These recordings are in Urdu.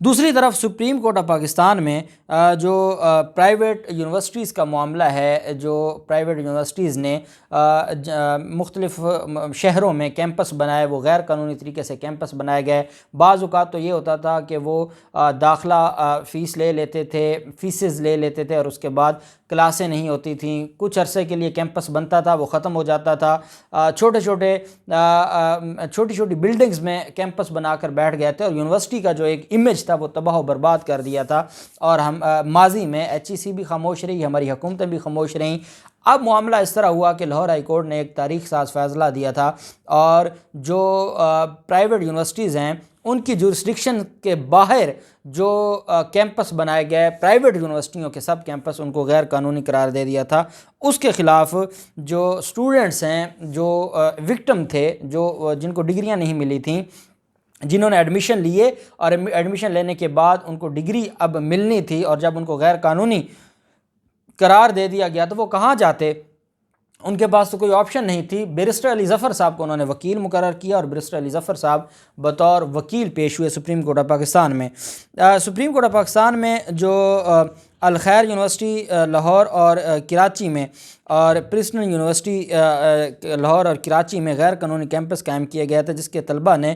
دوسری طرف سپریم کورٹ آف پاکستان میں جو پرائیویٹ یونیورسٹیز کا معاملہ ہے، جو پرائیویٹ یونیورسٹیز نے مختلف شہروں میں کیمپس بنائے، وہ غیر قانونی طریقے سے کیمپس بنائے گئے۔ بعض اوقات تو یہ ہوتا تھا کہ وہ داخلہ فیس لے لیتے تھے، فیسز لے لیتے تھے، اور اس کے بعد کلاسیں نہیں ہوتی تھیں، کچھ عرصے کے لیے کیمپس بنتا تھا، وہ ختم ہو جاتا تھا، چھوٹی چھوٹی بلڈنگز میں کیمپس بنا کر بیٹھ گئے تھے، اور یونیورسٹی کا جو ایک امیج تھا وہ تباہ و برباد کر دیا تھا۔ اور ہم ماضی میں ایچ ای سی بھی خاموش رہی، ہماری حکومتیں بھی خاموش رہیں۔ اب معاملہ اس طرح ہوا کہ لاہور ہائی کورٹ نے ایک تاریخ ساز فیصلہ دیا تھا، اور جو پرائیویٹ یونیورسٹیز ہیں ان کی جورسڈکشن کے باہر جو کیمپس بنائے گئے پرائیویٹ یونیورسٹیوں کے سب کیمپس، ان کو غیر قانونی قرار دے دیا تھا۔ اس کے خلاف جو اسٹوڈنٹس ہیں، جو وکٹم تھے، جو جن کو ڈگریاں نہیں ملی تھیں، جنہوں نے ایڈمیشن لیے اور ایڈمیشن لینے کے بعد ان کو ڈگری اب ملنی تھی، اور جب ان کو غیر قانونی قرار دے دیا گیا تو وہ کہاں جاتے؟ ان کے پاس تو کوئی آپشن نہیں تھی۔ بیرسٹر علی ظفر صاحب کو انہوں نے وکیل مقرر کیا، اور بیرسٹر علی ظفر صاحب بطور وکیل پیش ہوئے سپریم کورٹ آف پاکستان میں۔ سپریم کورٹ آف پاکستان میں جو الخیر یونیورسٹی لاہور اور کراچی میں، اور پرنسٹن یونیورسٹی لاہور اور کراچی میں غیر قانونی کیمپس قائم کیے گئے تھے، جس کے طلبہ نے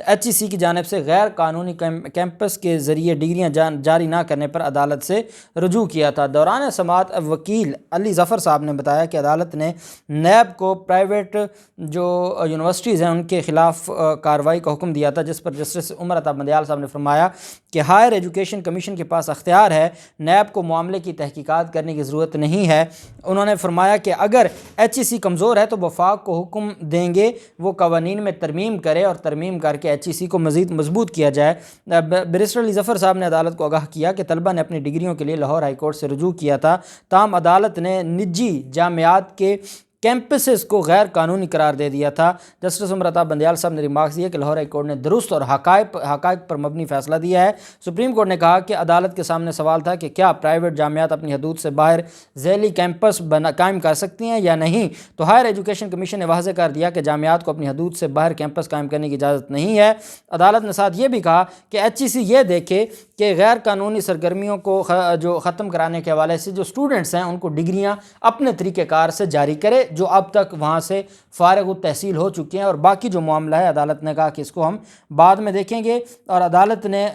ایچ ای سی کی جانب سے غیر قانونی کیمپس کے ذریعے ڈگریاں جاری نہ کرنے پر عدالت سے رجوع کیا تھا۔ دوران سماعت وکیل علی ظفر صاحب نے بتایا کہ عدالت نے نیب کو پرائیویٹ جو یونیورسٹیز ہیں ان کے خلاف کارروائی کا حکم دیا تھا، جس پر جسٹس عمر عطا بندیال صاحب نے فرمایا کہ ہائر ایجوکیشن کمیشن کے پاس اختیار ہے، نیب کو معاملے کی تحقیقات کرنے کی ضرورت نہیں ہے۔ انہوں نے فرمایا کہ اگر ایچ ای سی کمزور ہے تو وفاق کو حکم دیں گے وہ قوانین میں ترمیم کرے، اور ترمیم کر کے ایچ ای سی کو مزید مضبوط کیا جائے۔ بیرسٹر علی ظفر صاحب نے عدالت کو آگاہ کیا کہ طلبہ نے اپنی ڈگریوں کے لیے لاہور ہائی کورٹ سے رجوع کیا تھا، تاہم عدالت نے نجی جامعات کے کیمپسز کو غیر قانونی قرار دے دیا تھا۔ جسٹس عمر عطا بندیال صاحب نے ریمارکس دیے کہ لاہور ہائی کورٹ نے درست اور حقائق پر مبنی فیصلہ دیا ہے۔ سپریم کورٹ نے کہا کہ عدالت کے سامنے سوال تھا کہ کیا پرائیویٹ جامعات اپنی حدود سے باہر ذیلی کیمپس قائم کر سکتی ہیں یا نہیں، تو ہائر ایجوکیشن کمیشن نے واضح کر دیا کہ جامعات کو اپنی حدود سے باہر کیمپس قائم کرنے کی اجازت نہیں ہے۔ عدالت نے ساتھ یہ بھی کہا کہ ایچ ای سی یہ دیکھے کہ غیر قانونی سرگرمیوں کو جو ختم کرانے کے حوالے سے جو اسٹوڈنٹس ہیں ان کو ڈگریاں اپنے طریقہ کار سے جاری کرے جو اب تک وہاں سے فارغ التحصیل ہو چکے ہیں، اور باقی جو معاملہ ہے عدالت نے کہا کہ اس کو ہم بعد میں دیکھیں گے۔ اور عدالت نے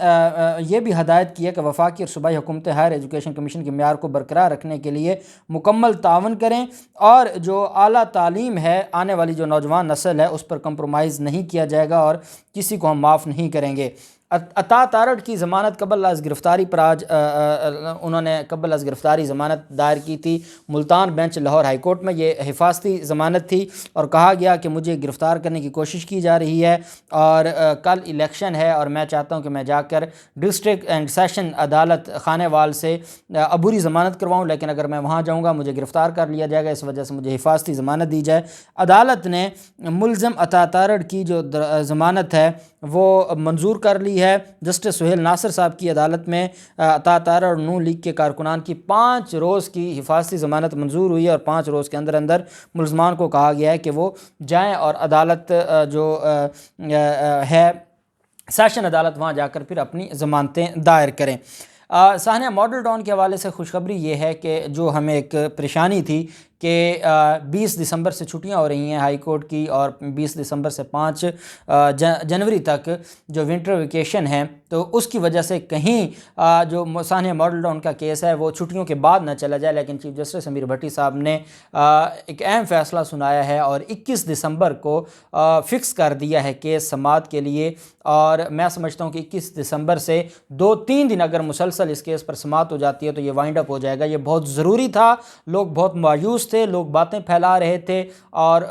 یہ بھی ہدایت کی ہے کہ وفاقی اور صوبائی حکومتیں ہائر ایجوکیشن کمیشن کے معیار کو برقرار رکھنے کے لیے مکمل تعاون کریں، اور جو اعلیٰ تعلیم ہے، آنے والی جو نوجوان نسل ہے، اس پر کمپرومائز نہیں کیا جائے گا، اور کسی کو ہم معاف نہیں کریں گے۔ عطا تارڑ کی ضمانت قبل از گرفتاری پر آج انہوں نے قبل از گرفتاری ضمانت دائر کی تھی Multan bench Lahore high court میں۔ یہ حفاظتی ضمانت تھی، اور کہا گیا کہ مجھے گرفتار کرنے کی کوشش کی جا رہی ہے، اور کل الیکشن ہے، اور میں چاہتا ہوں کہ میں جا کر ڈسٹرکٹ اینڈ سیشن عدالت خانے وال سے عبوری ضمانت کرواؤں، لیکن اگر میں وہاں جاؤں گا مجھے گرفتار کر لیا جائے گا، اس وجہ سے مجھے حفاظتی ضمانت دی جائے۔ عدالت نے ملزم عطا تارڑ کی جو ضمانت ہے وہ منظور کر لی ہے۔ جسٹس سہیل ناصر صاحب کی عدالت میں عطا تارڑ اور نون لیگ کے کارکنان کی 5 روز کی حفاظتی ضمانت منظور ہوئی ہے، اور 5 روز کے اندر اندر ملزمان کو کہا گیا ہے کہ وہ جائیں اور عدالت جو ہے سیشن عدالت، وہاں جا کر پھر اپنی ضمانتیں دائر کریں۔ سانحہ ماڈل ٹاؤن کے حوالے سے خوشخبری یہ ہے کہ جو ہمیں ایک پریشانی تھی کہ 20 دسمبر سے چھٹیاں ہو رہی ہیں ہائی کورٹ کی، اور 20 دسمبر سے 5 جنوری تک جو ونٹر ویکیشن ہے، تو اس کی وجہ سے کہیں جو سانحہ ماڈل ٹاؤن کا کیس ہے وہ چھٹیوں کے بعد نہ چلا جائے، لیکن چیف جسٹس امیر بھٹی صاحب نے ایک اہم فیصلہ سنایا ہے، اور 21 دسمبر کو فکس کر دیا ہے کیس سماعت کے لیے۔ اور میں سمجھتا ہوں کہ 21 دسمبر سے 2-3 دن اگر مسلسل اس کیس پر سماعت ہو جاتی ہے تو یہ وائنڈ اپ ہو جائے گا۔ یہ بہت ضروری تھا، لوگ بہت مایوس تھے، لوگ باتیں پھیلا رہے تھے، اور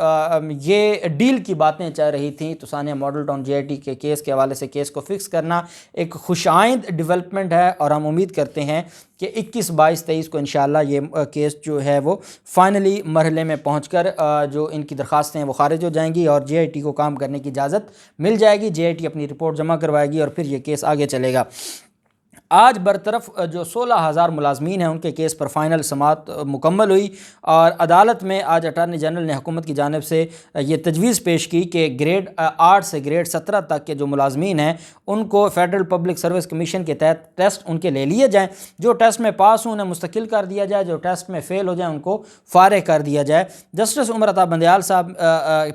یہ ڈیل کی باتیں چل رہی تھیں، تو سانحہ model town J I T کے کیس کے حوالے سے کیس کو فکس کرنا ایک خوش آئند ڈیولپمنٹ ہے، اور ہم امید کرتے ہیں کہ 21، 22، 23 کو انشاءاللہ یہ کیس جو ہے وہ فائنلی مرحلے میں پہنچ کر جو ان کی درخواستیں ہیں وہ خارج ہو جائیں گی، اور جے آئی ٹی کو کام کرنے کی اجازت مل جائے گی۔ جے آئی ٹی اپنی رپورٹ جمع کروائے گی، اور پھر یہ کیس آگے چلے گا۔ آج برطرف جو 16,000 ملازمین ہیں ان کے کیس پر فائنل سماعت مکمل ہوئی، اور عدالت میں آج اٹارنی جنرل نے حکومت کی جانب سے یہ تجویز پیش کی کہ گریڈ 8 سے گریڈ 17 تک کے جو ملازمین ہیں ان کو فیڈرل پبلک سروس کمیشن کے تحت ٹیسٹ ان کے لے لیے جائیں، جو ٹیسٹ میں پاس ہوں انہیں مستقل کر دیا جائے، جو ٹیسٹ میں فیل ہو جائیں ان کو فارغ کر دیا جائے۔ جسٹس عمر عطا بندیال صاحب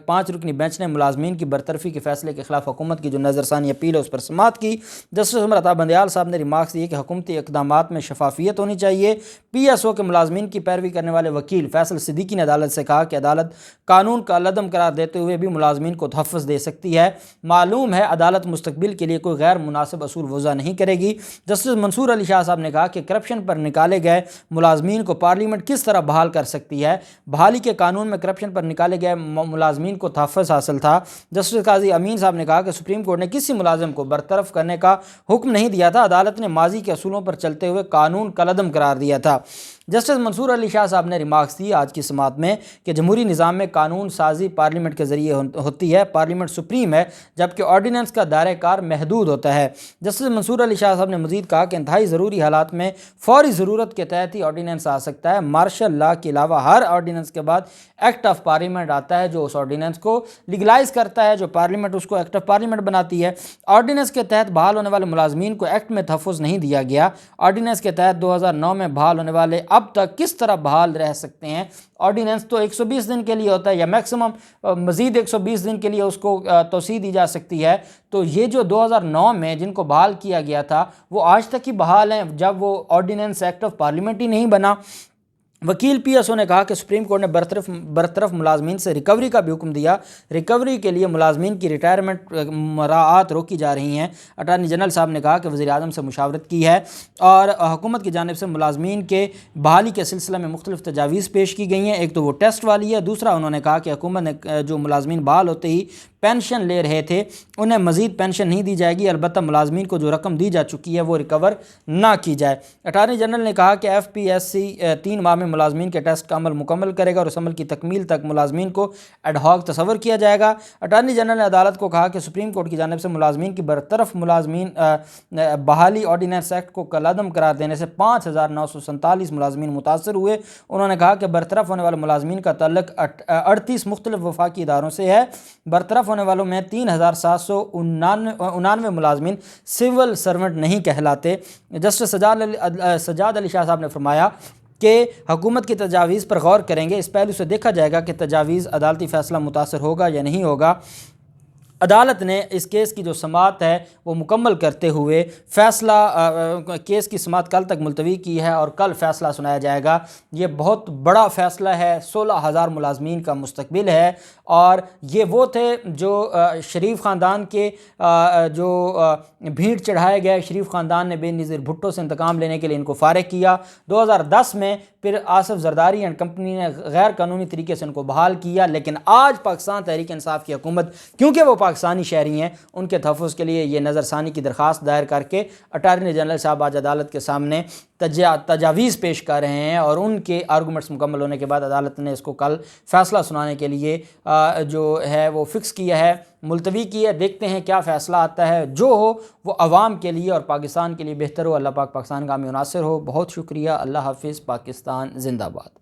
5 رکنی بینچ نے ملازمین کی برطرفی کے فیصلے کے خلاف حکومت کی جو نظر ثانی اپیل ہے اس پر سماعت کی۔ جسٹس عمر عطا بندیال صاحب نے ریمارکس دیے کہ حکومتی اقدامات میں شفافیت ہونی چاہیے۔ پی ایس او کے ملازمین کی پیروی کرنے والے وکیل فیصل صدیقی نے عدالت سے کہا کہ عدالت قانون کا لدم قرار دیتے ہوئے بھی ملازمین کو تحفظ دے سکتی ہے، معلوم ہے عدالت مستقبل کے لیے کوئی غیر مناسب اصول وضع نہیں کرے گی۔ جسٹس منصور علی شاہ صاحب نے کہا کہ کرپشن پر نکالے گئے ملازمین کو پارلیمنٹ کس طرح بحال کر سکتی ہے، بحالی کے قانون میں کرپشن پر نکالے گئے ملازمین کو تحفظ حاصل تھا۔ جسٹس قاضی امین صاحب نے کہا کہ سپریم کورٹ نے کسی ملازم کو برطرف کرنے کا حکم نہیں دیا تھا، عدالت نے ماضی کے اصولوں پر چلتے ہوئے قانون کا لدم قرار دیا تھا۔ جسٹس منصور علی شاہ صاحب نے ریمارکس دی آج کی سماعت میں کہ جمہوری نظام میں قانون سازی پارلیمنٹ کے ذریعے ہوتی ہے، پارلیمنٹ سپریم ہے، جبکہ آرڈیننس کا دائرہ کار محدود ہوتا ہے۔ جسٹس منصور علی شاہ صاحب نے مزید کہا کہ انتہائی ضروری حالات میں فوری ضرورت کے تحت ہی آرڈیننس آ سکتا ہے، مارشل لاء کے علاوہ ہر آرڈیننس کے بعد ایکٹ آف پارلیمنٹ آتا ہے جو اس آرڈیننس کو لیگلائز کرتا ہے، جو پارلیمنٹ اس کو ایکٹ آف پارلیمنٹ بناتی ہے۔ آرڈیننس کے تحت بحال ہونے والے ملازمین کو ایکٹ میں تحفظ نہیں دیا گیا۔ آرڈیننس کے تحت 2009 میں بحال ہونے والے اب تک کس طرح بحال رہ سکتے ہیں؟ آرڈیننس تو 120 دن کے لیے ہوتا ہے یا میکسیمم مزید 120 دن کے لیے اس کو توسیع دی جا سکتی ہے، تو یہ جو 2009 میں جن کو بحال کیا گیا تھا وہ آج تک ہی بحال ہیں جب وہ آرڈیننس ایکٹ آف پارلیمنٹ ہی نہیں بنا۔ وکیل پی ایس او نے کہا کہ سپریم کورٹ نے برطرف ملازمین سے ریکوری کا بھی حکم دیا، ریکوری کے لیے ملازمین کی ریٹائرمنٹ مراعات روکی جا رہی ہیں۔ اٹارنی جنرل صاحب نے کہا کہ وزیر اعظم سے مشاورت کی ہے اور حکومت کی جانب سے ملازمین کے بحالی کے سلسلہ میں مختلف تجاویز پیش کی گئی ہیں، ایک تو وہ ٹیسٹ والی ہے، دوسرا انہوں نے کہا کہ حکومت نے جو ملازمین بحال ہوتے ہی پینشن لے رہے تھے انہیں مزید پینشن نہیں دی جائے گی، البتہ ملازمین کو جو رقم دی جا چکی ہے وہ ریکور نہ کی جائے۔ اٹارنی جنرل نے کہا کہ ایف پی ایس سی 3 ماہ میں ملازمین کے ٹیسٹ کا عمل مکمل کرے گا اور اس عمل کی تکمیل تک ملازمین کو ایڈ ہاک تصور کیا جائے گا۔ اٹارنی جنرل نے عدالت کو کہا کہ سپریم کورٹ کی جانب سے ملازمین کی برطرف ملازمین بحالی آرڈیننس ایکٹ کو کالعدم قرار دینے سے 5,947 ملازمین متاثر ہوئے۔ انہوں نے کہا کہ برطرف ہونے والے ملازمین کا تعلق 38 مختلف وفاقی اداروں سے ہے۔ برطرف ہونے والوں میں 3,799 ملازمین سول سرونٹ نہیں کہلاتے۔ جسٹس سجاد علی شاہ صاحب نے فرمایا کہ حکومت کی تجاویز پر غور کریں گے، اس پہلو سے دیکھا جائے گا کہ تجاویز عدالتی فیصلہ متاثر ہوگا یا نہیں ہوگا۔ عدالت نے اس کیس کی جو سماعت ہے وہ مکمل کرتے ہوئے فیصلہ کیس کی سماعت کل تک ملتوی کی ہے اور کل فیصلہ سنایا جائے گا۔ یہ بہت بڑا فیصلہ ہے، 16,000 ملازمین کا مستقبل ہے، اور یہ وہ تھے جو شریف خاندان کے جو بھیڑ چڑھائے گئے، شریف خاندان نے بے نظیر بھٹو سے انتقام لینے کے لیے ان کو فارغ کیا۔ 2010 میں پھر آصف زرداری اینڈ کمپنی نے غیر قانونی طریقے سے ان کو بحال کیا، لیکن آج پاکستان تحریک انصاف کی حکومت کیونکہ وہ پاکستانی شہری ہیں ان کے تحفظ کے لیے یہ نظر ثانی کی درخواست دائر کر کے اٹارنی جنرل صاحب آج عدالت کے سامنے تجاویز پیش کر رہے ہیں، اور ان کے آرگومنٹس مکمل ہونے کے بعد عدالت نے اس کو کل فیصلہ سنانے کے لیے جو ہے وہ فکس کیا ہے، ملتوی کی ہے۔ دیکھتے ہیں کیا فیصلہ آتا ہے، جو ہو وہ عوام کے لیے اور پاکستان کے لیے بہتر ہو۔ اللہ پاک پاکستان کا حامی و ناصر ہو۔ بہت شکریہ، اللہ حافظ، پاکستان زندہ باد۔